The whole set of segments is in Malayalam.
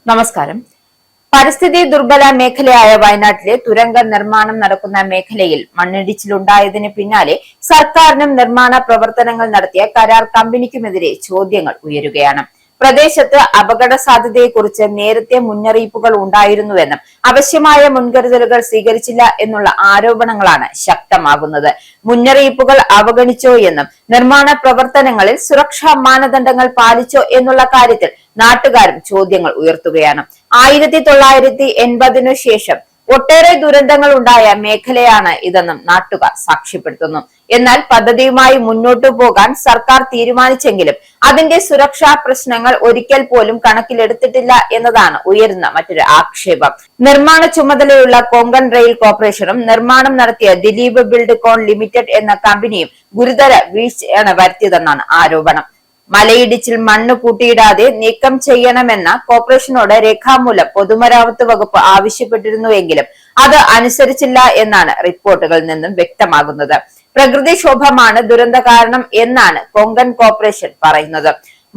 നമസ്കാരം. പരിസ്ഥിതി ദുർബല മേഖലയായ വയനാട്ടിലെ തുരങ്ക നിർമ്മാണം നടക്കുന്ന മേഖലയിൽ മണ്ണിടിച്ചിലുണ്ടായതിന് പിന്നാലെ സർക്കാരിനും നിർമ്മാണ പ്രവർത്തനങ്ങൾ നടത്തിയ കരാർ കമ്പനിക്കുമെതിരെ ചോദ്യങ്ങൾ ഉയരുകയാണ്. പ്രദേശത്ത് അപകട സാധ്യതയെക്കുറിച്ച് നേരത്തെ മുന്നറിയിപ്പുകൾ ഉണ്ടായിരുന്നുവെന്നും ആവശ്യമായ മുൻകരുതലുകൾ സ്വീകരിച്ചില്ല എന്നുള്ള ആരോപണങ്ങളാണ് ശക്തമാകുന്നത്. മുന്നറിയിപ്പുകൾ അവഗണിച്ചോ എന്നും നിർമ്മാണ പ്രവർത്തനങ്ങളിൽ സുരക്ഷാ മാനദണ്ഡങ്ങൾ പാലിച്ചോ എന്നുള്ള കാര്യത്തിൽ നാട്ടുകാരും ചോദ്യങ്ങൾ ഉയർത്തുകയാണ്. 1980 ശേഷം ഒട്ടേറെ ദുരന്തങ്ങൾ ഉണ്ടായ മേഖലയാണ് ഇതെന്നും നാട്ടുകാർ സാക്ഷ്യപ്പെടുത്തുന്നു. എന്നാൽ പദ്ധതിയുമായി മുന്നോട്ടു പോകാൻ സർക്കാർ തീരുമാനിച്ചെങ്കിലും അതിന്റെ സുരക്ഷാ പ്രശ്നങ്ങൾ ഒരിക്കൽ പോലും കണക്കിലെടുത്തിട്ടില്ല എന്നതാണ് ഉയരുന്ന മറ്റൊരു ആക്ഷേപം. നിർമ്മാണ ചുമതലയുള്ള കൊങ്കൺ റെയിൽ കോർപ്പറേഷനും നിർമ്മാണം നടത്തിയ ദിലീപ് ബിൽഡ്കോൺ ലിമിറ്റഡ് എന്ന കമ്പനിയും ഗുരുതര വീഴ്ചയാണ് വരുത്തിയതെന്നാണ് ആരോപണം. മലയിടിച്ചിൽ മണ്ണ് കൂട്ടിയിടാതെ നീക്കം ചെയ്യണമെന്ന കോർപ്പറേഷനോട് രേഖാമൂലം പൊതുമരാമത്ത് വകുപ്പ് ആവശ്യപ്പെട്ടിരുന്നുവെങ്കിലും അത് അനുസരിച്ചില്ല എന്നാണ് റിപ്പോർട്ടുകളിൽ നിന്നും വ്യക്തമാകുന്നത്. പ്രകൃതിക്ഷോഭമാണ് ദുരന്ത കാരണം എന്നാണ് കൊങ്കൺ കോർപ്പറേഷൻ പറയുന്നത്.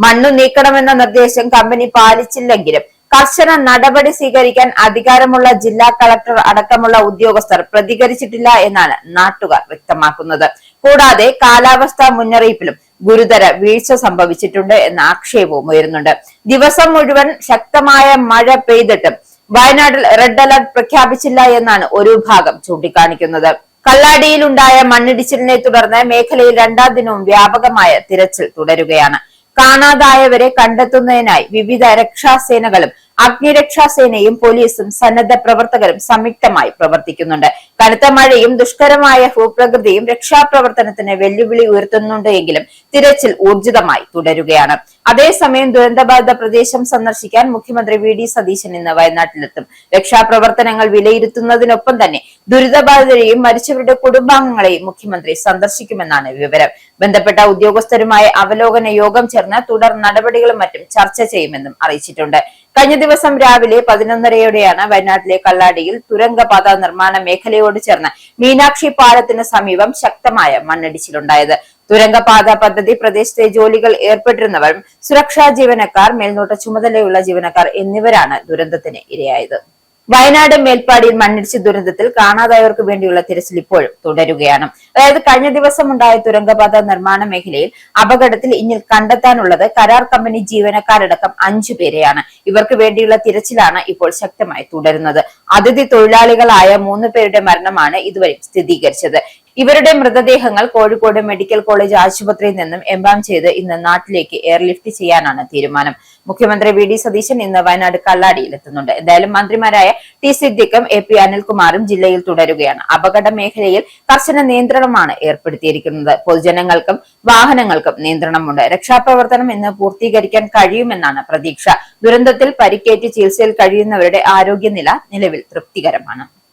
മണ്ണു നീക്കണമെന്ന നിർദ്ദേശം കമ്പനി പാലിച്ചില്ലെങ്കിലും കർശന നടപടി സ്വീകരിക്കാൻ അധികാരമുള്ള ജില്ലാ കളക്ടർ അടക്കമുള്ള ഉദ്യോഗസ്ഥർ പ്രതികരിച്ചിട്ടില്ല എന്നാണ് നാട്ടുകാർ വ്യക്തമാക്കുന്നത്. കൂടാതെ കാലാവസ്ഥാ മുന്നറിയിപ്പിലും ഗുരുതര വീഴ്ച സംഭവിച്ചിട്ടുണ്ട് എന്ന ആക്ഷേപവും ഉയരുന്നുണ്ട്. ദിവസം മുഴുവൻ ശക്തമായ മഴ പെയ്തിട്ടും വയനാട്ടിൽ റെഡ് അലർട്ട് പ്രഖ്യാപിച്ചില്ല എന്നാണ് ഒരു ഭാഗം ചൂണ്ടിക്കാണിക്കുന്നത്. കള്ളാടിയിലുണ്ടായ മണ്ണിടിച്ചിലിനെ തുടർന്ന് മേഖലയിൽ 2ാം ദിനവും വ്യാപകമായ തിരച്ചിൽ തുടരുകയാണ്. കാണാതായവരെ കണ്ടെത്തുന്നതിനായി വിവിധ രക്ഷാസേനകളും അഗ്നിരക്ഷാസേനയും പോലീസും സന്നദ്ധ പ്രവർത്തകരും സംയുക്തമായി പ്രവർത്തിക്കുന്നുണ്ട്. കനത്ത മഴയും ദുഷ്കരമായ ഭൂപ്രകൃതിയും രക്ഷാപ്രവർത്തനത്തിന് വെല്ലുവിളി ഉയർത്തുന്നുണ്ട് എങ്കിലും തിരച്ചിൽ ഊർജിതമായി തുടരുകയാണ്. അതേസമയം ദുരന്തബാധിത പ്രദേശം സന്ദർശിക്കാൻ മുഖ്യമന്ത്രി വി.ഡി. സതീശൻ ഇന്ന് വയനാട്ടിലെത്തും. രക്ഷാപ്രവർത്തനങ്ങൾ വിലയിരുത്തുന്നതിനൊപ്പം തന്നെ ദുരിതബാധിതരെയും മരിച്ചവരുടെ കുടുംബാംഗങ്ങളെയും മുഖ്യമന്ത്രി സന്ദർശിക്കുമെന്നാണ് വിവരം. ബന്ധപ്പെട്ട ഉദ്യോഗസ്ഥരുമായി അവലോകന യോഗം ചേർന്ന് തുടർ നടപടികളും മറ്റും ചർച്ച ചെയ്യുമെന്നും അറിയിച്ചിട്ടുണ്ട്. കഴിഞ്ഞ ദിവസം രാവിലെ 11:30യോടെയാണ് വയനാട്ടിലെ കള്ളാടിയിൽ തുരങ്കപാത നിർമ്മാണ മേഖലയോട് ചേർന്ന് മീനാക്ഷി പാലത്തിന് സമീപം ശക്തമായ മണ്ണിടിച്ചിലുണ്ടായത്. തുരങ്കപാത പദ്ധതി പ്രദേശത്തെ ജോലികൾ ഏർപ്പെട്ടിരുന്നവരും സുരക്ഷാ ജീവനക്കാർ, മേൽനോട്ട ചുമതലയുള്ള ജീവനക്കാർ എന്നിവരാണ് ദുരന്തത്തിന് ഇരയായത്. വയനാട് മേൽപ്പാടിയിൽ മണ്ണിടിച്ച ദുരന്തത്തിൽ കാണാതായവർക്ക് വേണ്ടിയുള്ള തിരച്ചിൽ ഇപ്പോഴും തുടരുകയാണ്. അതായത് കഴിഞ്ഞ ദിവസം ഉണ്ടായ തുരങ്കപാത നിർമ്മാണ മേഖലയിൽ അപകടത്തിൽ ഇനി കണ്ടെത്താനുള്ളത് കരാർ കമ്പനി ജീവനക്കാരടക്കം 5 പേരെയാണ്. ഇവർക്ക് വേണ്ടിയുള്ള തിരച്ചിലാണ് ഇപ്പോൾ ശക്തമായി തുടരുന്നത്. അതിഥി തൊഴിലാളികളായ 3 പേരുടെ മരണമാണ് ഇതുവരെ സ്ഥിരീകരിച്ചത്. ഇവരുടെ മൃതദേഹങ്ങൾ കോഴിക്കോട് മെഡിക്കൽ കോളേജ് ആശുപത്രിയിൽ നിന്നും എംബാം ചെയ്ത് ഇന്ന് നാട്ടിലേക്ക് എയർലിഫ്റ്റ് ചെയ്യാനാണ് തീരുമാനം. മുഖ്യമന്ത്രി വി.ഡി. സതീശൻ ഇന്ന് വയനാട് കള്ളാടിയിൽ എത്തുന്നുണ്ട്. എന്തായാലും മന്ത്രിമാരായ ടി സിദ്ദിഖും എ.പി. അനിൽകുമാറും ജില്ലയിൽ തുടരുകയാണ്. അപകട മേഖലയിൽ കർശന നിയന്ത്രണമാണ് ഏർപ്പെടുത്തിയിരിക്കുന്നത്. പൊതുജനങ്ങൾക്കും വാഹനങ്ങൾക്കും നിയന്ത്രണമുണ്ട്. രക്ഷാപ്രവർത്തനം ഇന്ന് പൂർത്തീകരിക്കാൻ കഴിയുമെന്നാണ് പ്രതീക്ഷ. ദുരന്തത്തിൽ പരിക്കേറ്റ് ചികിത്സയിൽ കഴിയുന്നവരുടെ ആരോഗ്യനില നിലവിൽ തൃപ്തികരമാണ്.